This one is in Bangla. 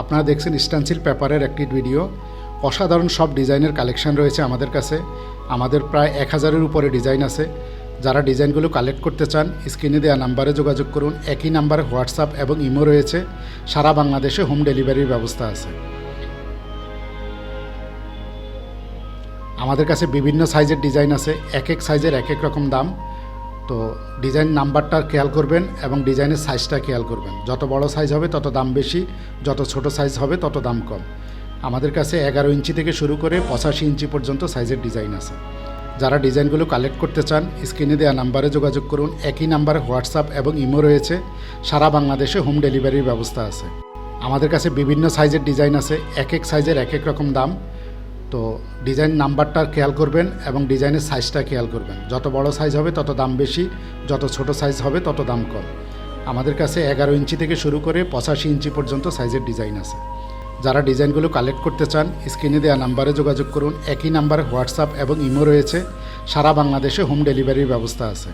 আপনারা দেখছেন স্ট্যান্সিল পেপারের একটি ভিডিও। অসাধারণ সব ডিজাইনের কালেকশন রয়েছে আমাদের কাছে। আমাদের প্রায় 1000-এর উপরে ডিজাইন আছে। যারা ডিজাইনগুলো কালেক্ট করতে চান স্ক্রিনে দেওয়া নাম্বারে যোগাযোগ করুন। একই নাম্বারে হোয়াটসঅ্যাপ এবং ইমো রয়েছে। সারা বাংলাদেশে হোম ডেলিভারির ব্যবস্থা আছে। আমাদের কাছে বিভিন্ন সাইজের ডিজাইন আছে। এক এক সাইজের এক এক রকম দাম। তো ডিজাইন নাম্বারটা খেয়াল করবেন এবং ডিজাইনের সাইজটা খেয়াল করবেন। যত বড় সাইজ হবে তত দাম বেশি, যত ছোট সাইজ হবে তত দাম কম। আমাদের কাছে 11 ইঞ্চি থেকে শুরু করে 85 ইঞ্চি পর্যন্ত সাইজের ডিজাইন আছে। যারা ডিজাইনগুলো কালেক্ট করতে চান স্ক্রিনে দেওয়া নাম্বারে যোগাযোগ করুন। একই নাম্বারে হোয়াটসঅ্যাপ এবং ইমো রয়েছে। সারা বাংলাদেশে হোম ডেলিভারির ব্যবস্থা আছে। আমাদের কাছে বিভিন্ন সাইজের ডিজাইন আছে। এক এক সাইজের এক এক রকম দাম। তো ডিজাইন নাম্বারটা খেয়াল করবেন এবং ডিজাইনের সাইজটা খেয়াল করবেন। যত বড় সাইজ হবে তত দাম বেশি, যত ছোট সাইজ হবে তত দাম কম। আমাদের কাছে 11 ইঞ্চি থেকে শুরু করে 85 ইঞ্চি পর্যন্ত সাইজের ডিজাইন আছে। যারা ডিজাইনগুলো কালেক্ট করতে চান স্ক্রিনে দেওয়া নাম্বারে যোগাযোগ করুন। একই নাম্বারে হোয়াটসঅ্যাপ এবং ইমো রয়েছে। সারা বাংলাদেশে হোম ডেলিভারির ব্যবস্থা আছে।